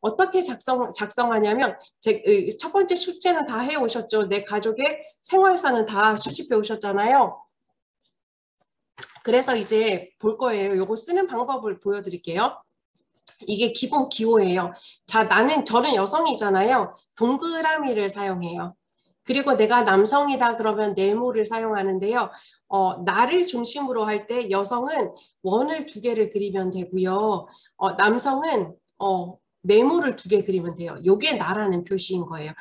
어떻게 작성하냐면 첫 번째 숙제는 다 해오셨죠. 내 가족의 생활사는 다 수집해 오셨잖아요. 그래서 이제 볼 거예요. 요거 쓰는 방법을 보여드릴게요. 이게 기본 기호예요. 자, 저는 여성이잖아요. 동그라미를 사용해요. 그리고 내가 남성이다 그러면 네모를 사용하는데요. 나를 중심으로 할 때 여성은 원을 2개를 그리면 되고요. 남성은 네모를 2개 그리면 돼요. 요게 나라는 표시인 거예요.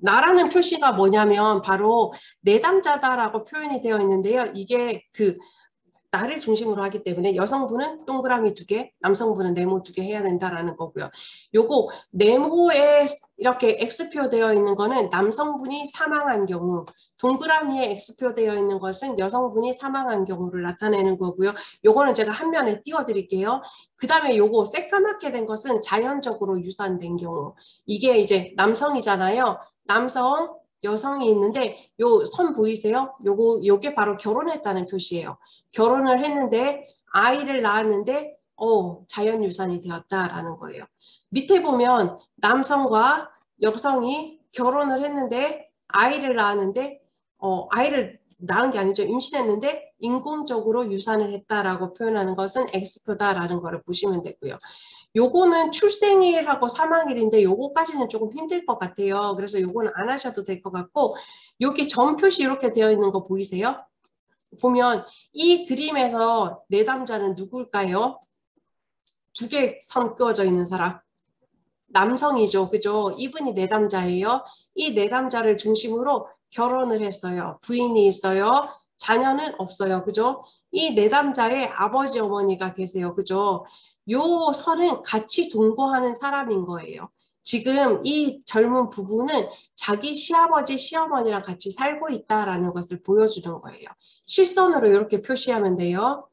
나라는 표시가 뭐냐면 바로 내담자다라고 표현이 되어 있는데요. 이게 나를 중심으로 하기 때문에 여성분은 동그라미 2개, 남성분은 네모 2개 해야 된다라는 거고요. 요거 네모에 이렇게 X표 되어 있는 거는 남성분이 사망한 경우, 동그라미에 X표 되어 있는 것은 여성분이 사망한 경우를 나타내는 거고요. 요거는 제가 한 면에 띄워드릴게요. 그 다음에 요거 새까맣게 된 것은 자연적으로 유산된 경우. 이게 이제 남성이잖아요. 남성, 여성이 있는데 요 선 보이세요? 요게 바로 결혼했다는 표시예요. 결혼을 했는데 아이를 낳았는데 자연유산이 되었다라는 거예요. 밑에 보면 남성과 여성이 결혼을 했는데 아이를 낳았는데 아이를 낳은 게 아니죠. 임신했는데 인공적으로 유산을 했다라고 표현하는 것은 X표다라는 거를 보시면 되고요. 요거는 출생일하고 사망일인데 요거까지는 조금 힘들 것 같아요. 그래서 요거는 안 하셔도 될 것 같고 여기 점 표시 이렇게 되어 있는 거 보이세요? 보면 이 그림에서 내담자는 누굴까요? 2개 선 그어져 있는 사람. 남성이죠. 그죠? 이분이 내담자예요. 이 내담자를 중심으로 결혼을 했어요. 부인이 있어요. 자녀는 없어요. 그죠? 이 내담자의 아버지 어머니가 계세요. 그죠? 요 선은 같이 동거하는 사람인 거예요. 지금 이 젊은 부부는 자기 시아버지, 시어머니랑 같이 살고 있다라는 것을 보여주는 거예요. 실선으로 이렇게 표시하면 돼요.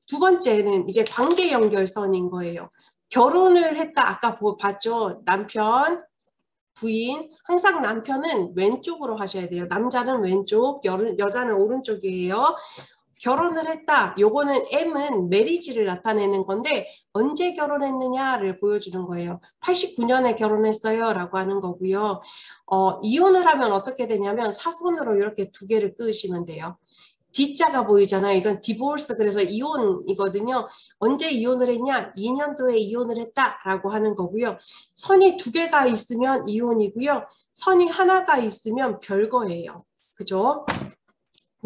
2번째는 이제 관계 연결선인 거예요. 결혼을 했다. 아까 봤죠? 남편, 부인. 항상 남편은 왼쪽으로 하셔야 돼요. 남자는 왼쪽, 여자는 오른쪽이에요. 결혼을 했다. 요거는 M은 메리지를 나타내는 건데 언제 결혼했느냐를 보여주는 거예요. 89년에 결혼했어요 라고 하는 거고요. 이혼을 하면 어떻게 되냐면 사선으로 이렇게 2개를 끄시면 돼요. D자가 보이잖아요. 이건 디보스, 그래서 이혼이거든요. 언제 이혼을 했냐? 2년도에 이혼을 했다라고 하는 거고요. 선이 2개가 있으면 이혼이고요. 선이 하나가 있으면 별거예요. 그죠?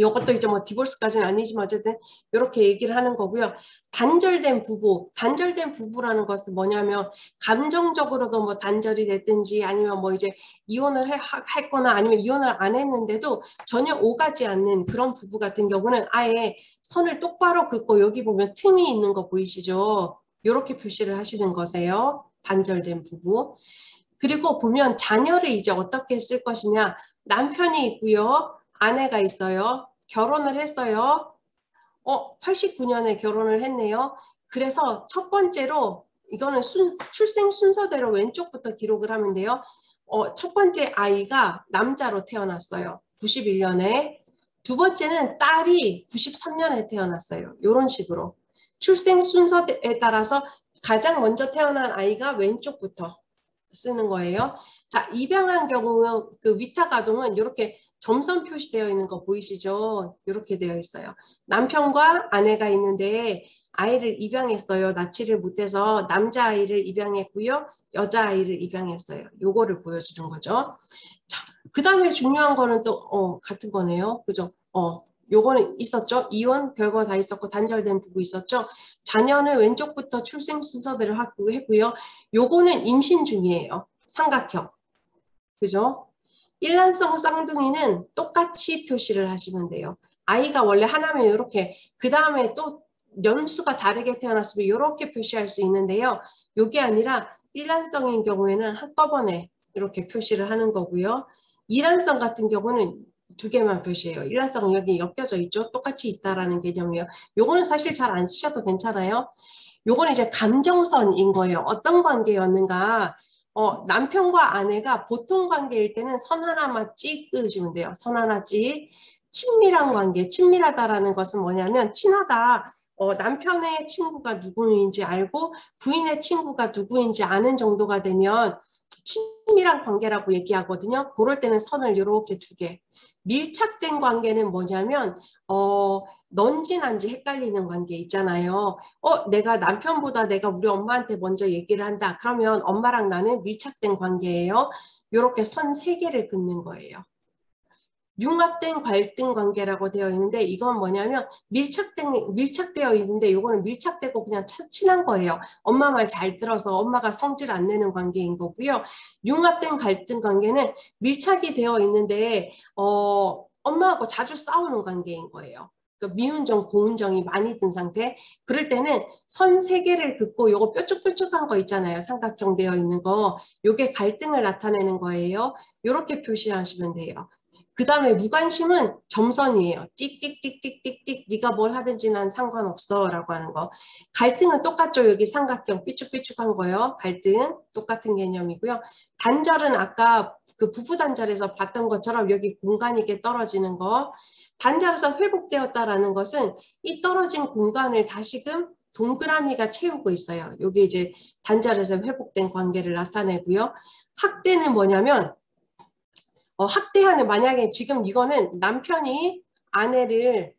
이것도 이제 뭐 디볼스까지는 아니지만 어쨌든 이렇게 얘기를 하는 거고요. 단절된 부부, 단절된 부부라는 것은 뭐냐면 감정적으로도 뭐 단절이 됐든지 아니면 뭐 이제 이혼을 했거나 아니면 이혼을 안 했는데도 전혀 오가지 않는 그런 부부 같은 경우는 아예 선을 똑바로 긋고 여기 보면 틈이 있는 거 보이시죠? 이렇게 표시를 하시는 거세요. 단절된 부부. 그리고 보면 자녀를 이제 어떻게 쓸 것이냐. 남편이 있고요. 아내가 있어요. 결혼을 했어요. 89년에 결혼을 했네요. 그래서 첫 번째로 이거는 출생 순서대로 왼쪽부터 기록을 하면 돼요. 첫 번째 아이가 남자로 태어났어요. 91년에. 2번째는 딸이 93년에 태어났어요. 이런 식으로. 출생 순서에 따라서 가장 먼저 태어난 아이가 왼쪽부터 쓰는 거예요. 자, 입양한 경우 그 위탁 아동은 이렇게 점선 표시되어 있는 거 보이시죠? 이렇게 되어 있어요. 남편과 아내가 있는데 아이를 입양했어요. 낳지를 못해서 남자아이를 입양했고요. 여자아이를 입양했어요. 요거를 보여주는 거죠. 자, 그 다음에 중요한 거는 또 같은 거네요. 그죠? 요거는 있었죠. 이혼 별거 다 있었고 단절된 부부 있었죠. 자녀는 왼쪽부터 출생 순서대로 했고요. 요거는 임신 중이에요. 삼각형. 그죠? 일란성 쌍둥이는 똑같이 표시를 하시면 돼요. 아이가 원래 하나면 이렇게, 그 다음에 또 연수가 다르게 태어났으면 이렇게 표시할 수 있는데요. 이게 아니라 일란성인 경우에는 한꺼번에 이렇게 표시를 하는 거고요. 이란성 같은 경우는 2개만 표시해요. 일란성은 여기 엮여져 있죠. 똑같이 있다라는 개념이에요. 요거는 사실 잘 안 쓰셔도 괜찮아요. 요거는 이제 감정선인 거예요. 어떤 관계였는가. 남편과 아내가 보통 관계일 때는 선 하나만 찍으시면 돼요. 선 하나 찍. 친밀한 관계, 친밀하다라는 것은 뭐냐면 친하다. 남편의 친구가 누구인지 알고 부인의 친구가 누구인지 아는 정도가 되면 친밀한 관계라고 얘기하거든요. 그럴 때는 선을 이렇게 두 개. 밀착된 관계는 뭐냐면 넌지 난지 헷갈리는 관계 있잖아요. 내가 남편보다 내가 우리 엄마한테 먼저 얘기를 한다. 그러면 엄마랑 나는 밀착된 관계예요. 이렇게 선 세 개를 긋는 거예요. 융합된 갈등 관계라고 되어 있는데 이건 뭐냐면 밀착되어 있는데 이거는 밀착되고 그냥 친한 거예요. 엄마 말 잘 들어서 엄마가 성질 안 내는 관계인 거고요. 융합된 갈등 관계는 밀착이 되어 있는데 엄마하고 자주 싸우는 관계인 거예요. 그러니까 미운정, 고운정이 많이 든 상태. 그럴 때는 선 세 개를 긋고 요거 뾰족뾰족한 거 있잖아요. 삼각형 되어 있는 거. 요게 갈등을 나타내는 거예요. 요렇게 표시하시면 돼요. 그 다음에 무관심은 점선이에요. 띡띡띡띡띡띡 네가 뭘 하든지 난 상관없어 라고 하는 거. 갈등은 똑같죠. 여기 삼각형 삐쭉삐쭉한 거요. 갈등 똑같은 개념이고요. 단절은 아까 그 부부 단절에서 봤던 것처럼 여기 공간 있게 떨어지는 거. 단절에서 회복되었다라는 것은 이 떨어진 공간을 다시금 동그라미가 채우고 있어요. 여기 이제 단절에서 회복된 관계를 나타내고요. 학대는 뭐냐면 학대하는 만약에 지금 이거는 남편이 아내를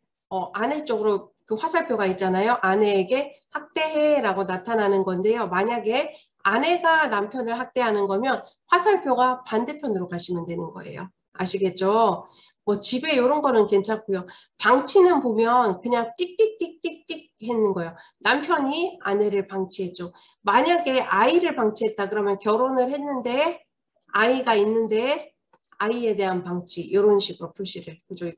아내 쪽으로 그 화살표가 있잖아요. 아내에게 학대해라고 나타나는 건데요. 만약에 아내가 남편을 학대하는 거면 화살표가 반대편으로 가시면 되는 거예요. 아시겠죠? 뭐 집에 이런 거는 괜찮고요. 방치는 보면 그냥 띡띡띡띡띡 했는 거예요. 남편이 아내를 방치했죠. 만약에 아이를 방치했다 그러면 결혼을 했는데 아이가 있는데 아이에 대한 방치 이런 식으로 표시를 그죠?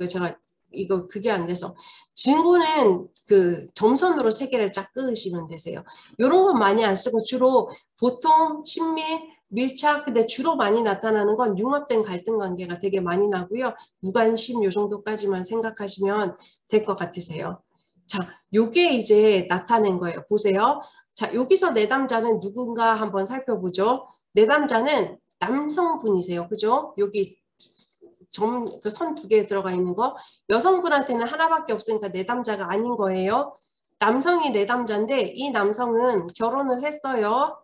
이거 그게 안 돼서 증거는 그 점선으로 세 개를 쫙 그으시면 되세요. 이런 건 많이 안 쓰고 주로 보통 친밀, 밀착 근데 주로 많이 나타나는 건 융합된 갈등 관계가 되게 많이 나고요. 무관심 요 정도까지만 생각하시면 될 것 같으세요. 자, 요게 이제 나타낸 거예요. 보세요. 자, 여기서 내담자는 누군가 한번 살펴보죠. 내담자는 남성분이세요. 그죠? 여기 그 선 두 개 들어가 있는 거. 여성분한테는 하나밖에 없으니까 내담자가 아닌 거예요. 남성이 내담자인데 이 남성은 결혼을 했어요.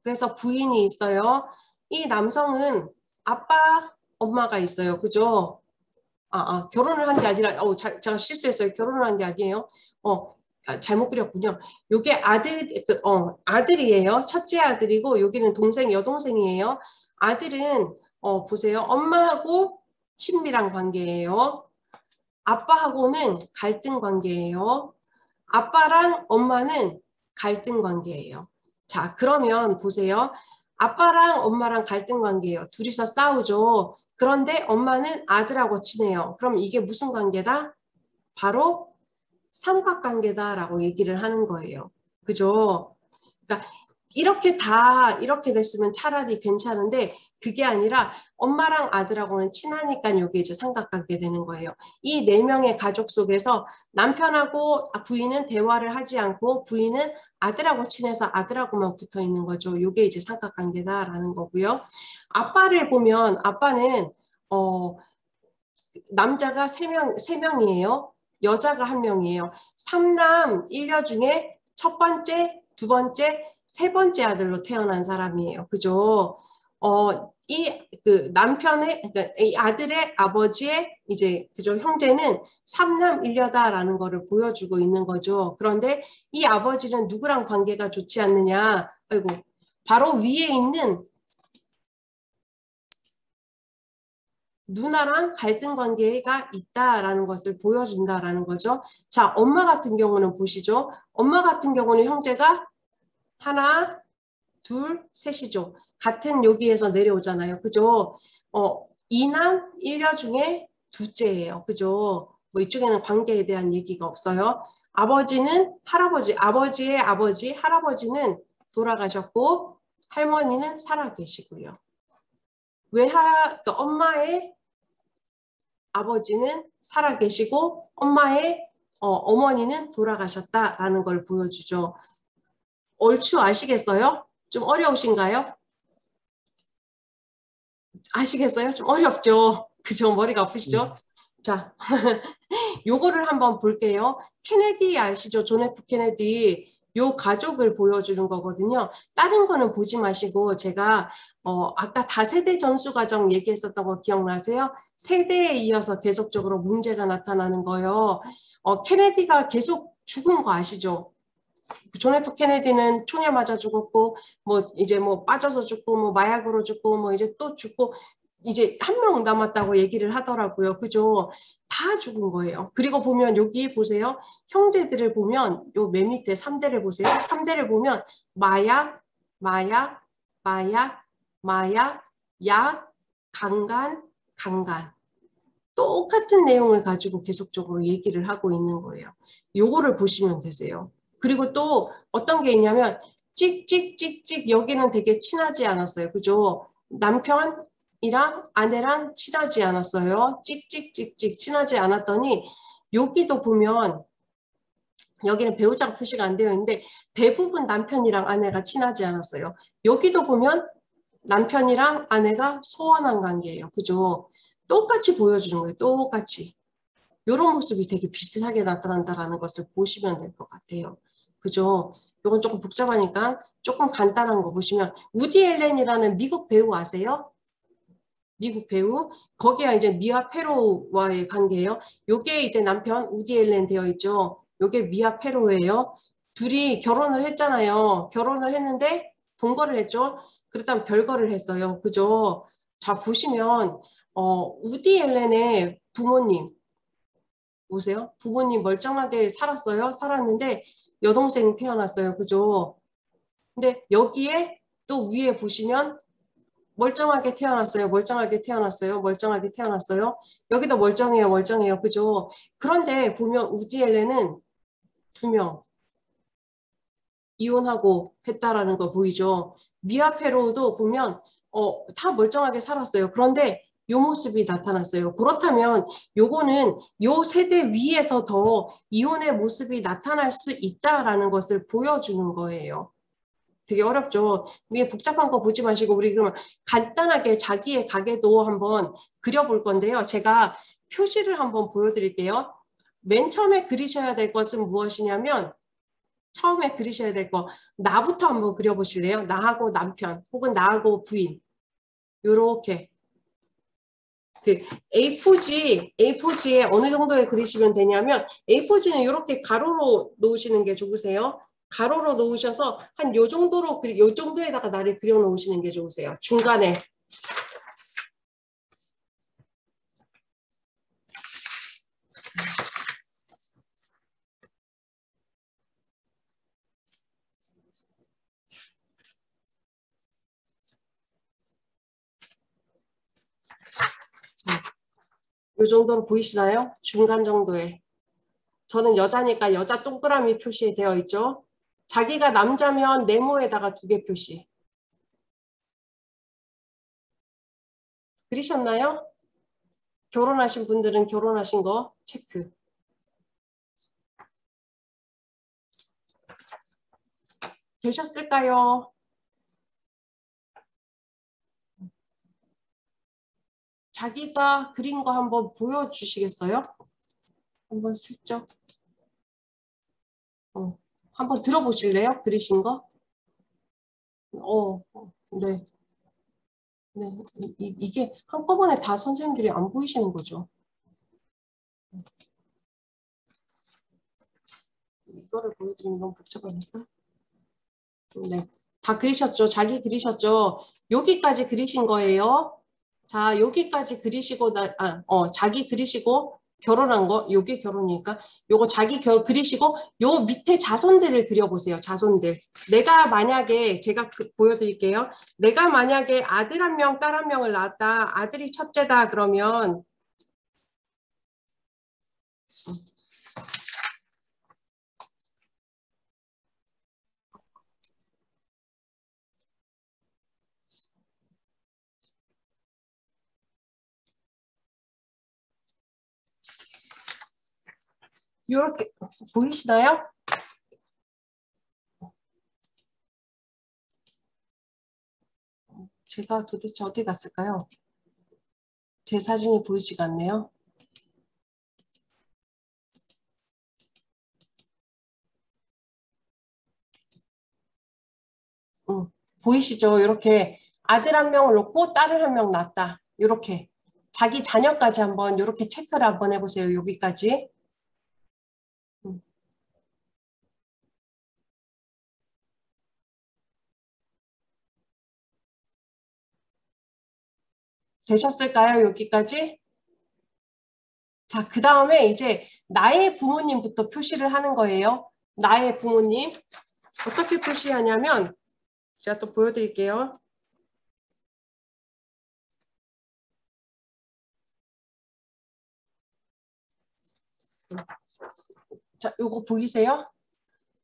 그래서 부인이 있어요. 이 남성은 아빠, 엄마가 있어요. 그죠? 결혼을 한 게 아니라, 제가 실수했어요. 결혼을 한 게 아니에요. 잘못 그렸군요. 요게 아들이에요. 첫째 아들이고, 여기는 여동생이에요. 아들은, 보세요. 엄마하고 친밀한 관계예요. 아빠하고는 갈등 관계예요. 아빠랑 엄마는 갈등 관계예요. 자, 그러면 보세요. 아빠랑 엄마랑 갈등 관계예요. 둘이서 싸우죠. 그런데 엄마는 아들하고 친해요. 그럼 이게 무슨 관계다? 바로 삼각관계다라고 얘기를 하는 거예요. 그죠? 그러니까 이렇게 됐으면 차라리 괜찮은데 그게 아니라 엄마랑 아들하고는 친하니까 이게 이제 삼각관계 되는 거예요. 이 네 명의 가족 속에서 남편하고 부인은 대화를 하지 않고 부인은 아들하고 친해서 아들하고만 붙어 있는 거죠. 이게 이제 삼각관계다라는 거고요. 아빠를 보면 아빠는 남자가 세 명이에요. 여자가 한 명이에요. 3남 1녀 중에 첫 번째, 두 번째, 세 번째 아들로 태어난 사람이에요. 그죠? 그러니까 이 아들의 아버지의 이제 그죠 형제는 3남 1녀다라는 거를 보여주고 있는 거죠. 그런데 이 아버지는 누구랑 관계가 좋지 않느냐? 아이고, 바로 위에 있는 누나랑 갈등 관계가 있다라는 것을 보여준다라는 거죠. 자, 엄마 같은 경우는 보시죠. 엄마 같은 경우는 형제가 하나, 둘, 셋이죠. 같은 여기에서 내려오잖아요. 그죠? 2남 1녀 중에 둘째예요. 그죠? 뭐 이쪽에는 관계에 대한 얘기가 없어요. 아버지의 아버지, 할아버지는 돌아가셨고 할머니는 살아 계시고요. 그러니까 엄마의 아버지는 살아 계시고 엄마의 어머니는 돌아가셨다라는 걸 보여주죠. 얼추 아시겠어요? 좀 어려우신가요? 아시겠어요? 좀 어렵죠? 그죠? 머리가 아프시죠? 자, 요거를 한번 볼게요. 케네디 아시죠? 존 F 케네디. 요 가족을 보여주는 거거든요. 다른 거는 보지 마시고 제가 아까 다세대 전수 과정 얘기했었던 거 기억나세요? 세대에 이어서 계속적으로 문제가 나타나는 거요. 케네디가 계속 죽은 거 아시죠? 존 F 케네디는 총에 맞아 죽었고 뭐 이제 뭐 빠져서 죽고 뭐 마약으로 죽고 뭐 이제 또 죽고 이제 한 명 남았다고 얘기를 하더라고요. 그죠? 다 죽은 거예요. 그리고 보면 여기 보세요. 형제들을 보면 요 맨 밑에 3대를 보세요. 3대를 보면 마약, 마약, 마약, 마약, 약, 강간, 강간. 똑같은 내용을 가지고 계속적으로 얘기를 하고 있는 거예요. 요거를 보시면 되세요. 그리고 또 어떤 게 있냐면 찍찍찍찍 여기는 되게 친하지 않았어요. 그죠? 남편이랑 아내랑 친하지 않았어요. 찍찍찍찍 친하지 않았더니 여기도 보면 여기는 배우자가 표시가 안 되어 있는데 대부분 남편이랑 아내가 친하지 않았어요. 여기도 보면 남편이랑 아내가 소원한 관계예요. 그죠? 똑같이 보여주는 거예요. 똑같이. 이런 모습이 되게 비슷하게 나타난다는 것을 보시면 될 것 같아요. 그죠? 이건 조금 복잡하니까 조금 간단한 거 보시면 우디 앨런이라는 미국 배우 아세요? 미국 배우. 거기가 이제 미아 페로와의 관계예요. 요게 이제 남편 우디 앨런 되어 있죠. 요게 미아 페로예요. 둘이 결혼을 했잖아요. 결혼을 했는데 동거를 했죠. 그렇다면 별거를 했어요. 그죠? 자 보시면 우디 앨런의 부모님 보세요. 부모님 멀쩡하게 살았어요. 살았는데 여동생 태어났어요. 그죠? 근데 여기에 또 위에 보시면 멀쩡하게 태어났어요. 멀쩡하게 태어났어요. 멀쩡하게 태어났어요. 여기도 멀쩡해요. 멀쩡해요. 그죠? 그런데 보면 우디 앨런은 2명 이혼하고 했다라는 거 보이죠? 미아 페로우도 보면 다 멀쩡하게 살았어요. 그런데 요 모습이 나타났어요. 그렇다면 요거는 요 세대 위에서 더 이혼의 모습이 나타날 수 있다라는 것을 보여주는 거예요. 되게 어렵죠. 이게 복잡한 거 보지 마시고 우리 그러면 간단하게 자기의 가게도 한번 그려볼 건데요. 제가 표시를 한번 보여드릴게요. 맨 처음에 그리셔야 될 것은 무엇이냐면 처음에 그리셔야 될 거 나부터 한번 그려보실래요? 나하고 남편 혹은 나하고 부인 요렇게 그 A4지에 어느 정도에 그리시면 되냐면 A4지는 이렇게 가로로 놓으시는 게 좋으세요. 가로로 놓으셔서 한 요 정도로 요 정도에다가 나를 그려 놓으시는 게 좋으세요. 중간에 요 정도로 보이시나요? 중간 정도에. 저는 여자니까 여자 동그라미 표시되어 있죠. 자기가 남자면 네모에다가 2개 표시. 그리셨나요? 결혼하신 분들은 결혼하신 거 체크. 되셨을까요? 자기가 그린 거 한번 보여주시겠어요? 한번 슬쩍. 한번 들어보실래요? 그리신 거? 네. 네. 이게 한꺼번에 다 선생님들이 안 보이시는 거죠. 이거를 보여드리면 너무 복잡하니까. 네. 다 그리셨죠? 자기 그리셨죠? 여기까지 그리신 거예요. 자, 여기까지 그리시고, 자기 그리시고, 결혼한 거, 요게 결혼이니까, 요거 자기 그리시고, 요 밑에 자손들을 그려보세요. 자손들. 내가 만약에, 제가 보여드릴게요. 내가 만약에 아들 1명, 딸 1명을 낳았다. 아들이 첫째다. 그러면, 요렇게, 보이시나요? 제가 도대체 어디 갔을까요? 제 사진이 보이지가 않네요. 음, 보이시죠? 이렇게 아들 한 명을 놓고 딸을 한 명 낳았다. 이렇게 자기 자녀까지 한번 이렇게 체크를 한번 해보세요. 여기까지. 음, 되셨을까요? 여기까지? 자, 그 다음에 이제 나의 부모님부터 표시를 하는 거예요. 나의 부모님. 어떻게 표시하냐면 제가 또 보여드릴게요. 자, 요거 보이세요?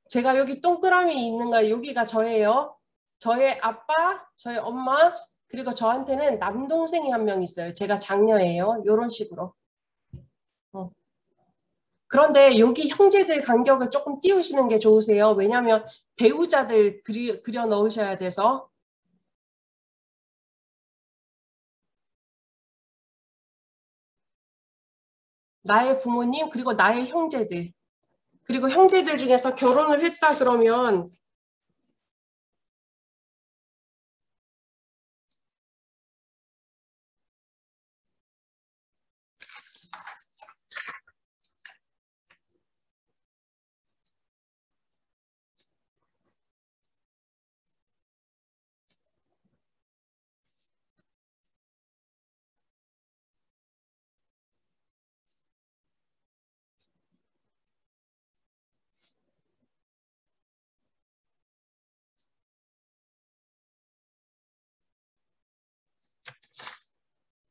제가 여기 동그라미 있는 거 여기가 저예요. 저의 아빠, 저의 엄마, 그리고 저한테는 남동생이 한 명 있어요. 제가 장녀예요. 이런 식으로. 어. 그런데 여기 형제들 간격을 조금 띄우시는 게 좋으세요. 왜냐하면 배우자들 그려 넣으셔야 돼서. 나의 부모님, 그리고 나의 형제들. 그리고 형제들 중에서 결혼을 했다 그러면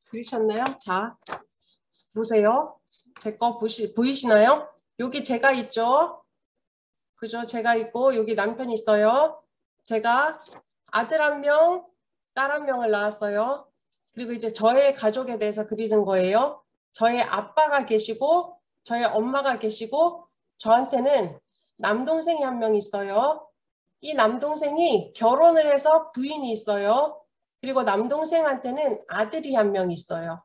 그러셨나요? 자, 보세요. 제 거 보이시나요? 여기 제가 있죠? 그죠? 제가 있고 여기 남편이 있어요. 제가 아들 한 명, 딸 한 명을 낳았어요. 그리고 이제 저의 가족에 대해서 그리는 거예요. 저의 아빠가 계시고 저의 엄마가 계시고 저한테는 남동생이 한 명 있어요. 이 남동생이 결혼을 해서 부인이 있어요. 그리고 남동생한테는 아들이 한 명 있어요.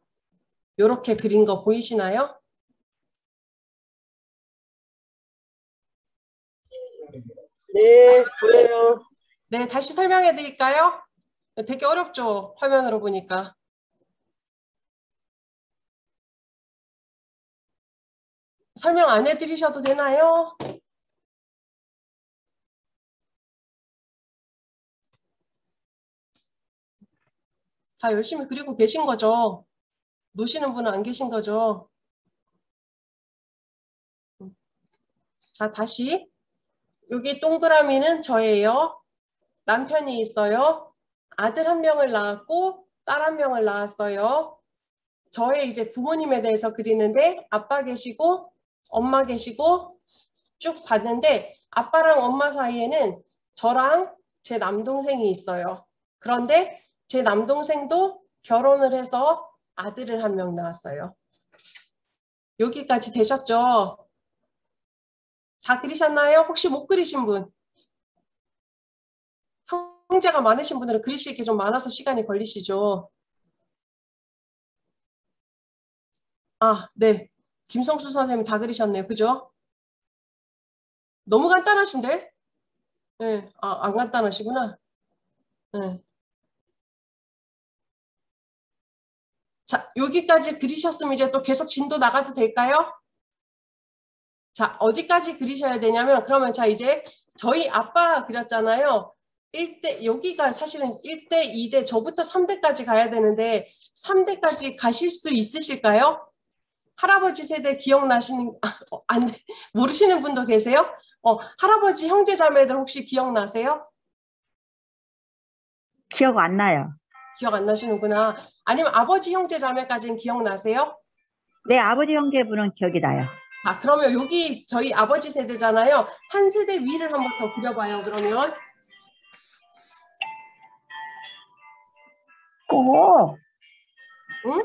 이렇게 그린 거 보이시나요? 네, 보여요. 네, 다시 설명해 드릴까요? 되게 어렵죠? 화면으로 보니까. 설명 안 해드리셔도 되나요? 다 열심히 그리고 계신 거죠? 노시는 분은 안 계신 거죠? 자, 다시. 여기 동그라미는 저예요. 남편이 있어요. 아들 한 명을 낳았고 딸 한 명을 낳았어요. 저의 이제 부모님에 대해서 그리는데 아빠 계시고 엄마 계시고 쭉 봤는데 아빠랑 엄마 사이에는 저랑 제 남동생이 있어요. 그런데 제 남동생도 결혼을 해서 아들을 한 명 낳았어요. 여기까지 되셨죠? 다 그리셨나요? 혹시 못 그리신 분? 형제가 많으신 분들은 그리실 게 좀 많아서 시간이 걸리시죠? 아, 네. 김성수 선생님 다 그리셨네요. 그죠? 너무 간단하신데? 네. 아, 안 간단하시구나. 네. 자, 여기까지 그리셨으면 이제 또 계속 진도 나가도 될까요? 자, 어디까지 그리셔야 되냐면, 그러면 자, 이제 저희 아빠 그렸잖아요. 1대, 여기가 사실은 1대, 2대, 저부터 3대까지 가야 되는데, 3대까지 가실 수 있으실까요? 할아버지 세대 기억나시는, 안, 모르시는 분도 계세요? 할아버지 형제 자매들 혹시 기억나세요? 기억 안 나요. 기억 안 나시는구나. 아니면 아버지 형제 자매까지는 기억나세요? 내 아버지 형제분은 기억이 나요. 아, 그러면 여기 저희 아버지 세대잖아요. 한 세대 위를 한번 더 그려봐요, 그러면. 오, 응?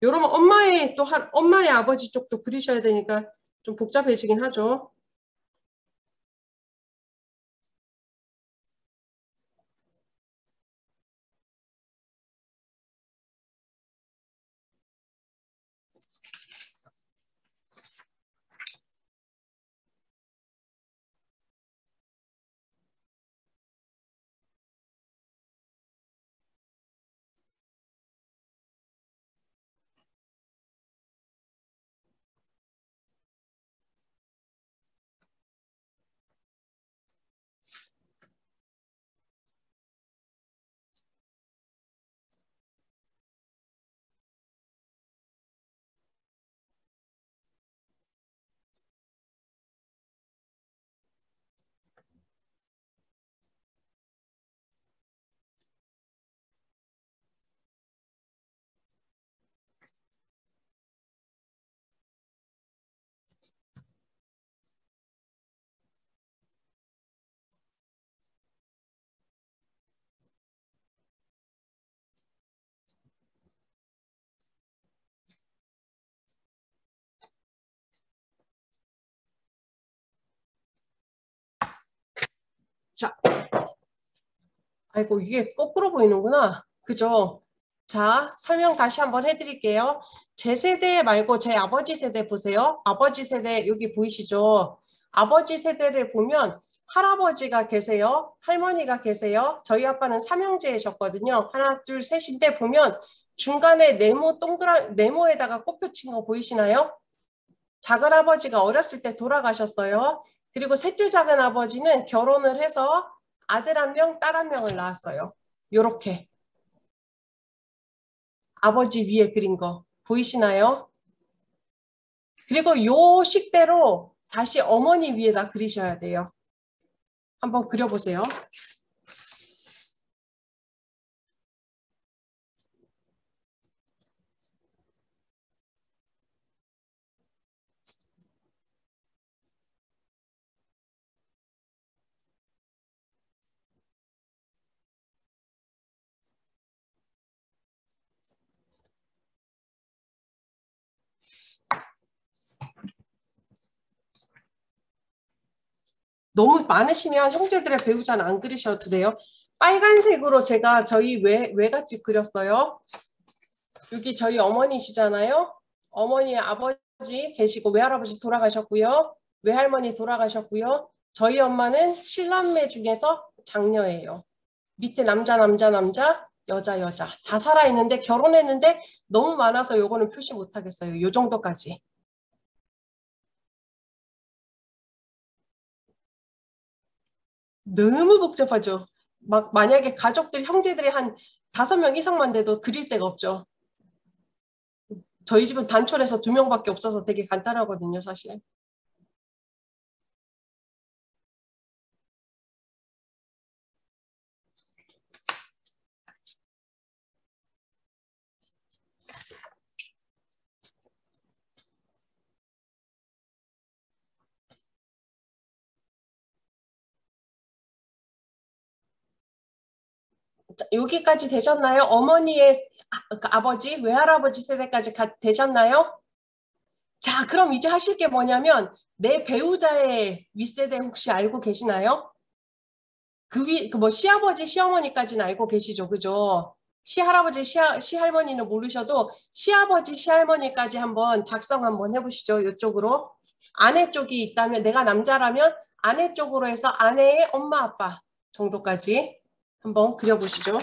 이러면 엄마의 엄마의 아버지 쪽도 그리셔야 되니까 좀 복잡해지긴 하죠. 자, 아이고 이게 거꾸로 보이는구나. 그죠? 자, 설명 다시 한번 해드릴게요. 제 세대 말고 제 아버지 세대 보세요. 아버지 세대 여기 보이시죠? 아버지 세대를 보면 할아버지가 계세요. 할머니가 계세요. 저희 아빠는 삼형제셨거든요. 하나, 둘, 셋인데 보면 중간에 네모에다가 꽃표 친 거 보이시나요? 작은 아버지가 어렸을 때 돌아가셨어요. 그리고 셋째 작은 아버지는 결혼을 해서 아들 한 명, 딸 한 명을 낳았어요. 요렇게. 아버지 위에 그린 거 보이시나요? 그리고 요 식대로 다시 어머니 위에다 그리셔야 돼요. 한번 그려보세요. 너무 많으시면 형제들의 배우자는 안 그리셔도 돼요. 빨간색으로 제가 저희 외갓집 그렸어요. 여기 저희 어머니시잖아요. 어머니 아버지 계시고 외할아버지 돌아가셨고요. 외할머니 돌아가셨고요. 저희 엄마는 7남매 중에서 장녀예요. 밑에 남자 여자 다 살아있는데 결혼했는데 너무 많아서 요거는 표시 못하겠어요. 요 정도까지. 너무 복잡하죠. 막 만약에 가족들 형제들이 한 5명 이상만 돼도 그릴 데가 없죠. 저희 집은 단촐해서 2명밖에 없어서 되게 간단하거든요, 사실. 자, 여기까지 되셨나요? 어머니의 그 아버지, 외할아버지 세대까지 되셨나요? 자, 그럼 이제 하실 게 뭐냐면 내 배우자의 윗세대 혹시 알고 계시나요? 그 시아버지, 시어머니까지는 알고 계시죠? 그죠? 시할아버지, 시할머니는 모르셔도 시아버지, 시할머니까지 한번 작성 한번 해보시죠. 이쪽으로. 아내 쪽이 있다면, 내가 남자라면 아내 쪽으로 해서 아내의 엄마, 아빠 정도까지 한번 그려보시죠.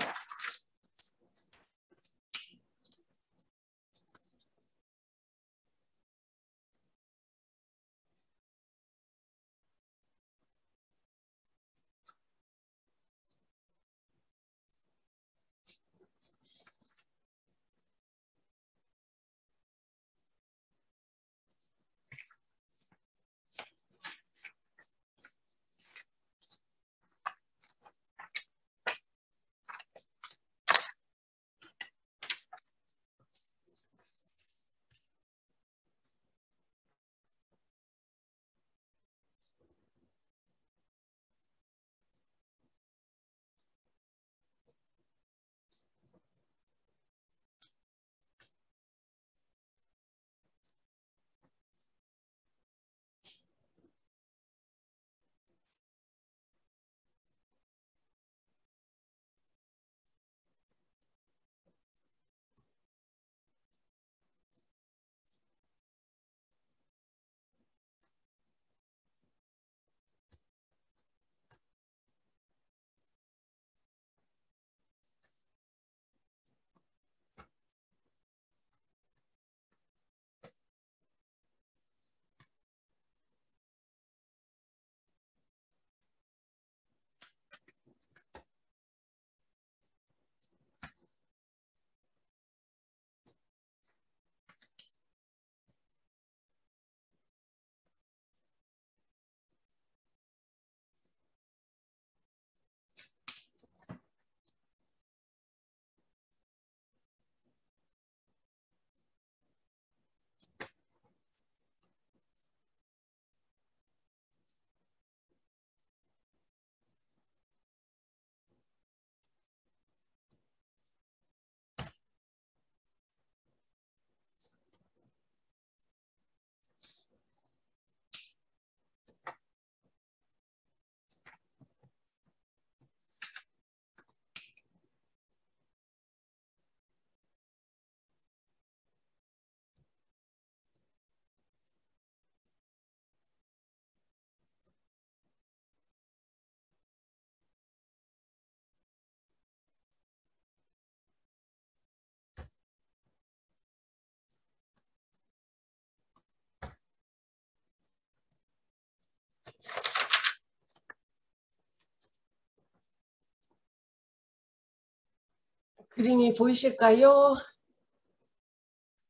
그림이 보이실까요?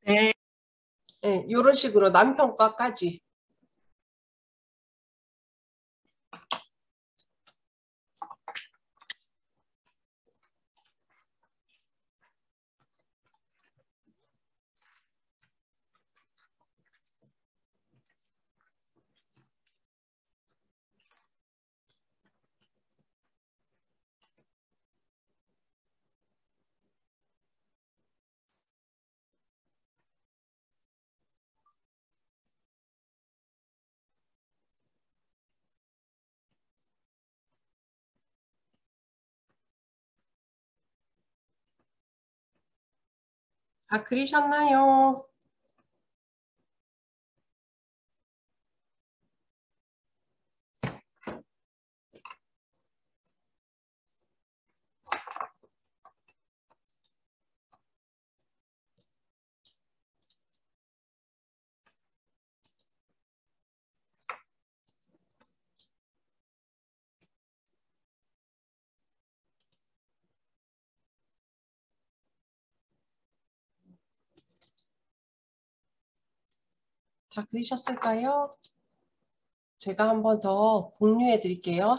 네. 네, 이런 식으로 남편 거까지. 다 그리셨나요? 다 그리셨을까요? 제가 한 번 더 공유해 드릴게요.